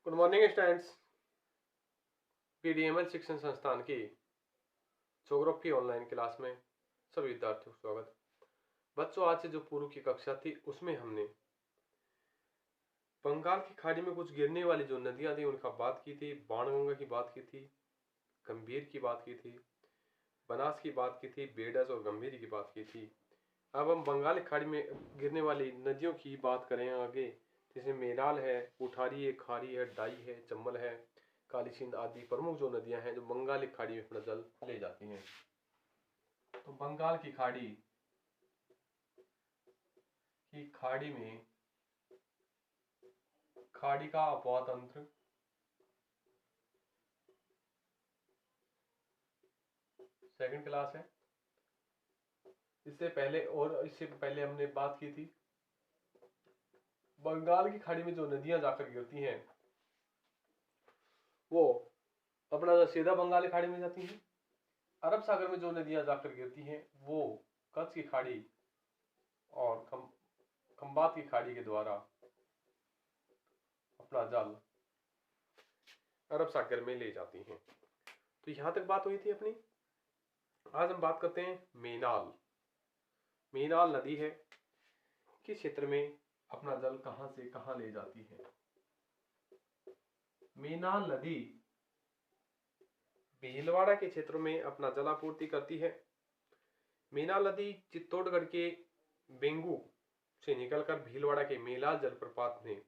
Good morning students. PDML शिक्षण संस्थान की ज्योग्राफी ऑनलाइन क्लास में सभी विद्यार्थियों को स्वागत। बच्चों, आज से जो पूर्व की कक्षा थी उसमें हमने बंगाल की खाड़ी में कुछ गिरने वाली जो नदियां थी उनका बात की थी। बाणगंगा की बात की थी, गंभीर की बात की थी, बनास की बात की थी, बेडस और गंभीर की बात की थी। अब हम बंगाल की खाड़ी में गिरने वाली नदियों की बात करें आगे, जैसे मेनाल है, कोठारी है, खारी है, डाई है, चंबल है, काली सिंध आदि प्रमुख जो नदियां हैं जो बंगाल की खाड़ी में अपना जल ले जाती हैं। तो बंगाल की खाड़ी में खाड़ी का अपवाह तंत्र सेकंड क्लास है। इससे पहले हमने बात की थी बंगाल की खाड़ी में जो नदियां जाकर गिरती हैं वो अपना सीधा बंगाल की खाड़ी में जाती हैं। अरब सागर में जो नदियां जाकर गिरती हैं वो कच्छ की खाड़ी और खंबात की खाड़ी के द्वारा अपना जल अरब सागर में ले जाती हैं। तो यहां तक बात हुई थी अपनी। आज हम बात करते हैं मेनाल। मेनाल नदी है किस क्षेत्र में अपना जल कहां से कहां ले जाती है। मेनाल नदी भीलवाड़ा के क्षेत्र में अपना जलापूर्ति करती है। मेनाल नदी चित्तौड़गढ़ के बेंगू से निकलकर भीलवाड़ा के मेलाल जलप्रपात में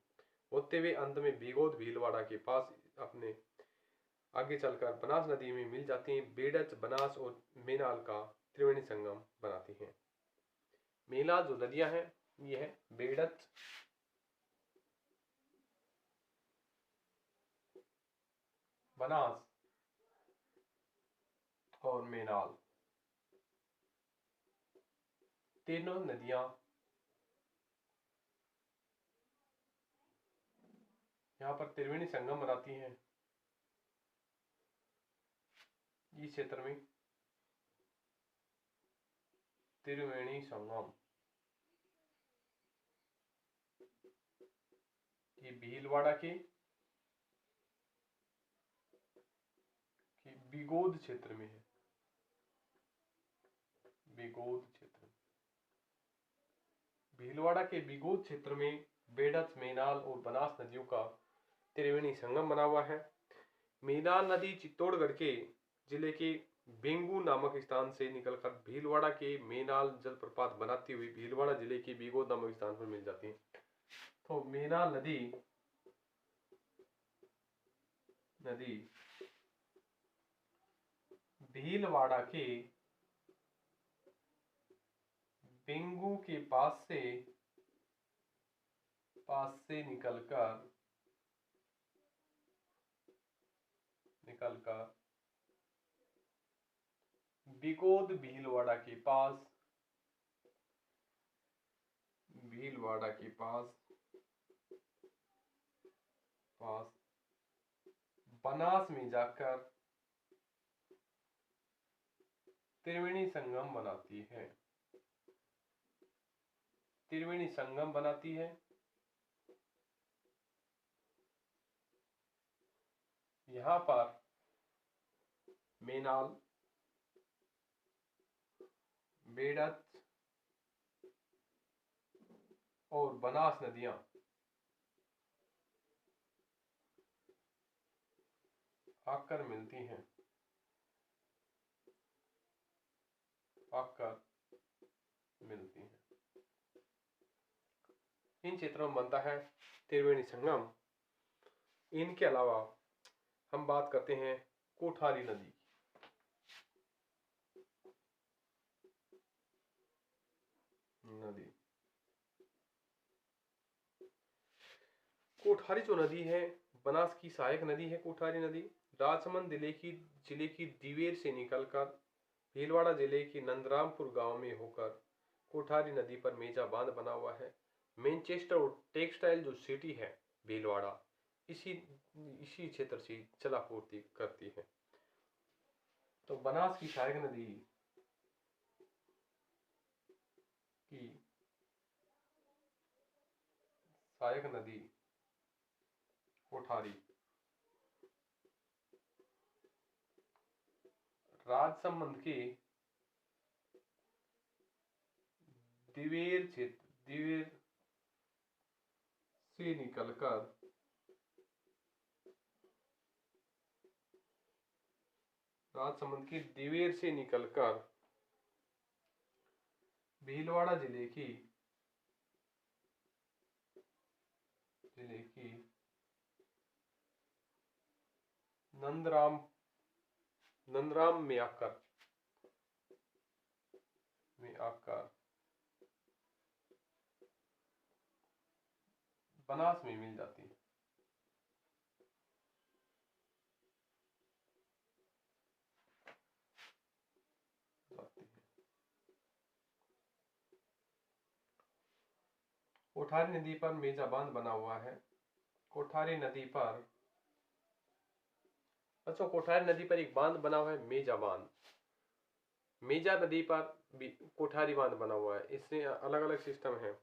होते हुए अंत में बिगोद भीलवाड़ा के पास अपने आगे चलकर बनास नदी में मिल जाती हैं। बेडच, बनास और मेनाल का त्रिवेणी संगम बनाती हैं। मेला जो नदियां हैं ये है बेडच, बनास और मेनाल। तीनों नदियां यहाँ पर त्रिवेणी संगम बनाती हैं। इस क्षेत्र में त्रिवेणी संगम ये भीलवाड़ा के बिगोद क्षेत्र में है। बिगोद क्षेत्र, भीलवाड़ा के बिगोद क्षेत्र में बेडच, मेनाल और बनास नदियों का त्रिवेणी संगम बना हुआ है। मेनाल नदी चित्तौड़गढ़ के जिले के बेंगू नामक स्थान से निकलकर भीलवाड़ा के मेनाल जलप्रपात बनाती हुई भीलवाड़ा जिले के बिगोद नामक स्थान पर मिल जाती है। तो मेनाल नदी भीलवाड़ा के बेंगू के पास से निकलकर बिगोद भीलवाड़ा के पास बनास में जाकर त्रिवेणी संगम बनाती है। त्रिवेणी संगम बनाती है। यहां पर मेनाल, बेडच और बनास नदियां आकर मिलती हैं, इन क्षेत्रों में बनता है त्रिवेणी संगम। इनके अलावा हम बात करते हैं कोठारी नदी। कोठारी जो नदी है बनास की सहायक नदी है। कोठारी नदी राजसमंद जिले की दिवेर से निकलकर भीलवाड़ा जिले के नंदरामपुर गांव में होकर कोठारी नदी पर मेजा बांध बना हुआ है। मैनचेस्टर और टेक्सटाइल जो सिटी है भीलवाड़ा इसी इसी क्षेत्र से जलापूर्ति करती है। तो बनास की सहायक नदी कोठारी। राजसमंद के दिवेर क्षेत्र, दिवेर से निकलकर राजसमंद के दिवेर से निकलकर भीलवाड़ा जिले की नंदराम में आकर बनास में मिल जाती है। कोठारी नदी पर मेजा बांध बना हुआ है। कोठारी नदी पर, अच्छा, कोठारी नदी पर एक बांध बना हुआ है, मेजा बांध। मेजा नदी पर भी कोठारी बांध बना हुआ है। इससे अलग अलग सिस्टम है।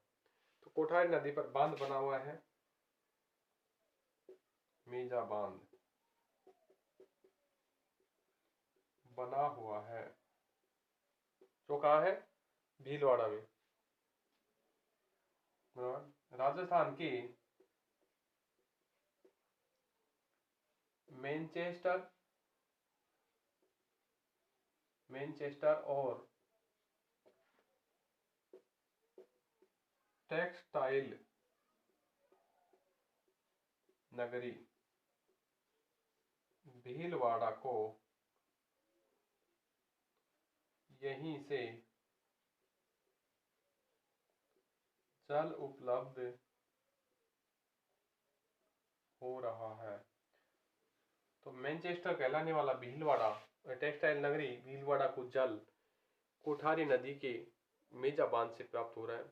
तो कोठारी नदी पर बांध बना हुआ है, मेजा बांध बना हुआ है, जो कहाँ है? भीलवाड़ा में। राजस्थान के मैनचेस्टर और टेक्सटाइल नगरी भीलवाड़ा को यहीं से जल उपलब्ध हो रहा है। तो मैनचेस्टर कहलाने वाला भीलवाड़ा और टेक्सटाइल नगरी भीलवाड़ा को जल कोठारी नदी के मेजा बांध से प्राप्त हो रहा है।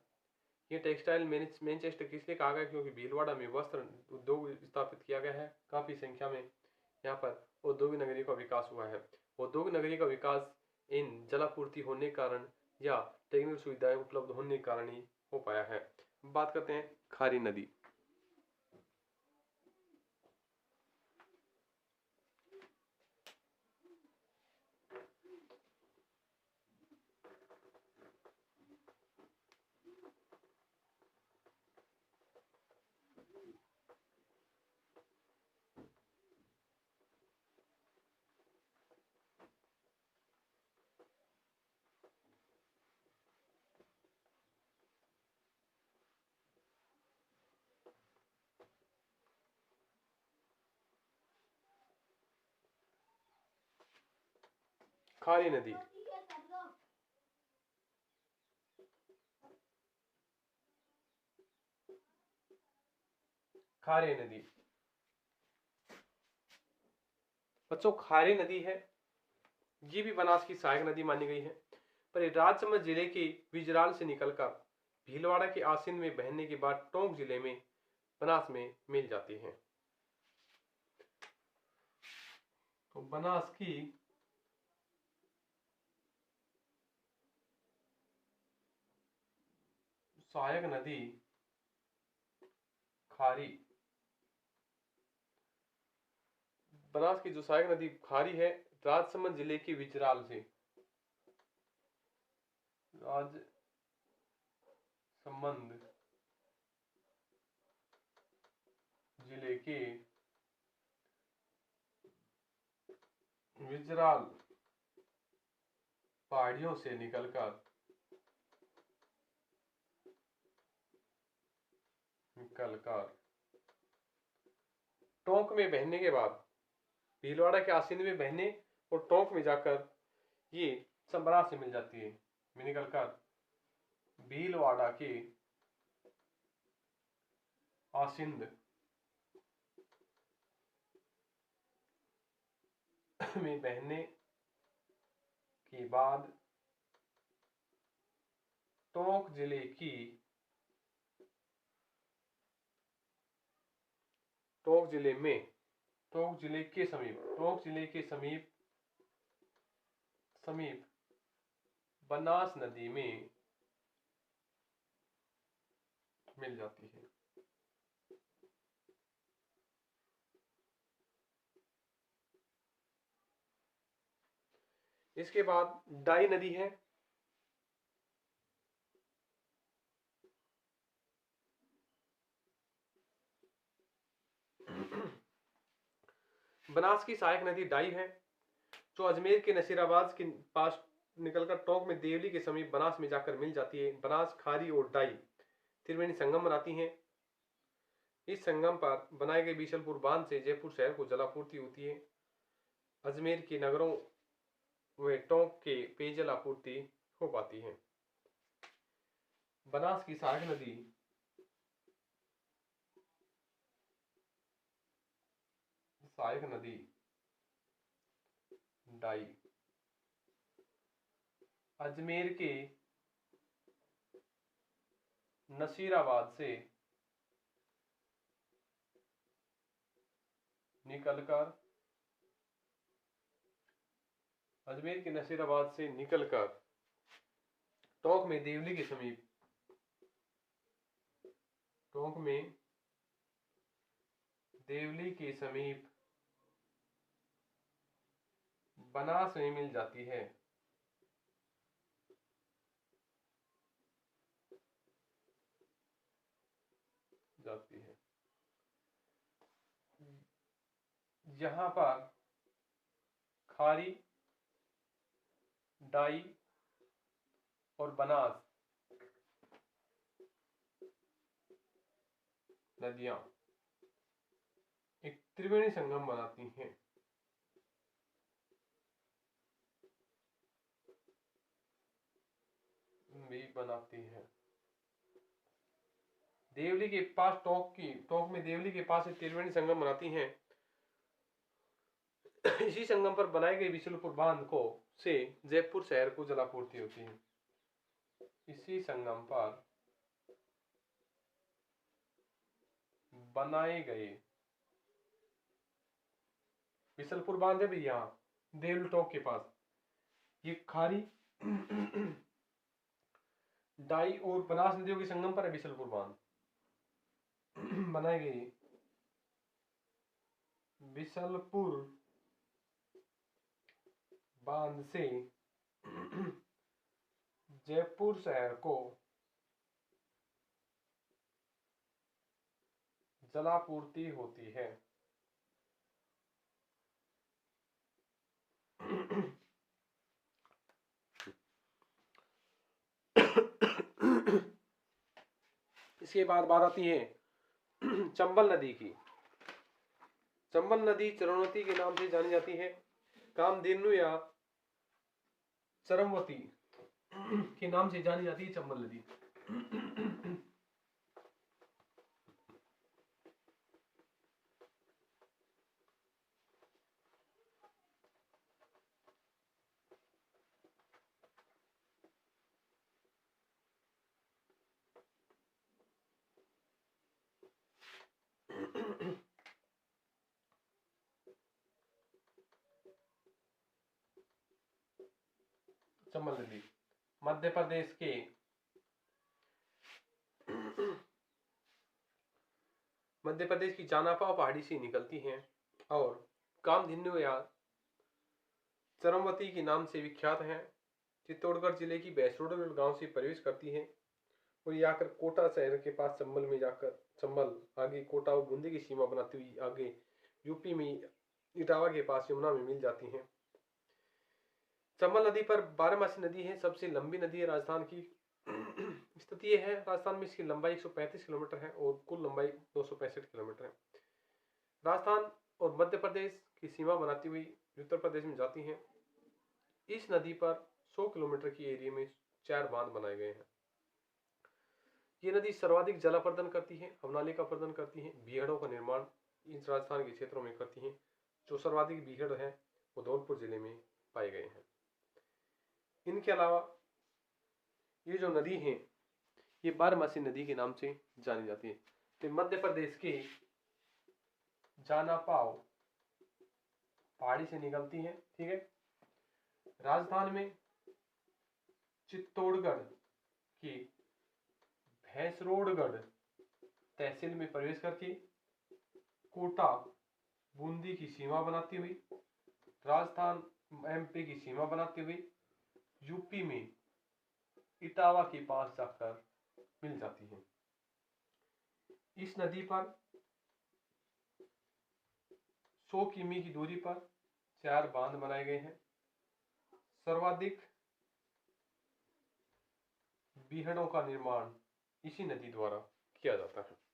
ये टेक्सटाइल मैनचेस्टर किसलिए कहा गया? क्योंकि भीलवाड़ा में वस्त्र उद्योग स्थापित किया गया है। काफी संख्या में यहाँ पर औद्योगिक नगरी का विकास हुआ है। औद्योगिक नगरी का विकास इन जलापूर्ति होने के कारण या टेक्निकल सुविधाएं उपलब्ध होने के कारण ही हो पाया है। बात करते हैं खारी नदी। खारी नदी खारी नदी बच्चों, खारी नदी है, ये भी बनास की सहायक नदी मानी गई है। पर ये राजसमंद जिले के विजराल से निकलकर भीलवाड़ा के आसिन में बहने के बाद टोंक जिले में बनास में मिल जाती है। तो बनास की सहायक नदी खारी, बनास की जो सहायक नदी खारी है, राजसमंद जिले के विजराल से, राजसमंद जिले के विजराल पहाड़ियों से निकलकर टोंक में बहने के बाद, भीलवाड़ा के आसिन में बहने और टोंक में जाकर ये संबरा से मिल जाती है। निकलकर भीलवाड़ा के आसिंद में बहने के बाद टोंक जिले की टोंक जिले के समीप बनास नदी में मिल जाती है। इसके बाद डाई नदी है, बनास की सहायक नदी डाई है, जो अजमेर के नसीराबाद के पास निकलकर टोंक में देवली के समीप बनास में जाकर मिल जाती है। बनास, खारी और डाई त्रिवेणी संगम बनाती हैं। इस संगम पर बनाए गए बीसलपुर बांध से जयपुर शहर को जलापूर्ति होती है। अजमेर के नगरों व टोंक के पेयजल आपूर्ति हो पाती है। बनास की सहायक नदी डाई अजमेर के नसीराबाद से निकलकर टोंक में देवली के समीप बनास में मिल जाती है। यहाँ पर खारी, डाई और बनास नदियां एक त्रिवेणी संगम बनाती हैं। देवली के पास टोंक में देवली के पास त्रिवेणी संगम बनाती हैं। इसी संगम पर बनाए गए बीसलपुर बांध से जयपुर शहर को जलापूर्ति होती है। इसी संगम पर बनाए गए बीसलपुर बांध है भी यहाँ देवली टोंक के पास। ये खारी, डाई और बनास नदियों के संगम पर है बीसलपुर बांध। बनाए गए बीसलपुर बांध से जयपुर शहर को जलापूर्ति होती है। इसके बाद बात आती है चंबल नदी की। चंबल नदी चरवती के नाम से जानी जाती है। कामधेनु या चरमवती के नाम से जानी जाती है चंबल नदी। चंबल नदी मध्य प्रदेश के की जानापा पहाड़ी से निकलती हैं और कामधेनु या चरमवती के नाम से विख्यात है। चित्तौड़गढ़ जिले की भैंसरोड गांव से प्रवेश करती है और ये आकर कोटा शहर के पास चंबल में जाकर चंबल आगे कोटा और बूंदी की सीमा बनाती हुई आगे यूपी में इटावा के पास यमुना में मिल जाती हैं। चंबल नदी पर 12मासी नदी है, सबसे लंबी नदी है राजस्थान की। स्थिति है राजस्थान में इसकी लंबाई 135 किलोमीटर है और कुल लंबाई 265 किलोमीटर है। राजस्थान और मध्य प्रदेश की सीमा बनाती हुई उत्तर प्रदेश में जाती हैं। इस नदी पर 100 किलोमीटर की एरिया में 4 बांध बनाए गए हैं। ये नदी सर्वाधिक जलापर्दन करती है, अवनाली का प्रदन करती है, बीहड़ों का निर्माण इस राजस्थान के क्षेत्रों में करती हैं। जो सर्वाधिक बीहड़ है वो धौलपुर जिले में पाए गए हैं। इनके अलावा ये जो नदी है ये 12मासी नदी के नाम से जानी जाती है। तो मध्य प्रदेश के जानापाव पहाड़ी से निकलती है, ठीक है। राजस्थान में चित्तौड़गढ़ की भैंसरोडगढ़ तहसील में प्रवेश करके कोटा बूंदी की सीमा बनाती हुई राजस्थान एमपी की सीमा बनाती हुई यूपी में इटावा के पास जाकर मिल जाती है। इस नदी पर 100 किमी की दूरी पर 4 बांध बनाए गए हैं। सर्वाधिक बीहड़ों का निर्माण इसी नदी द्वारा किया जाता है।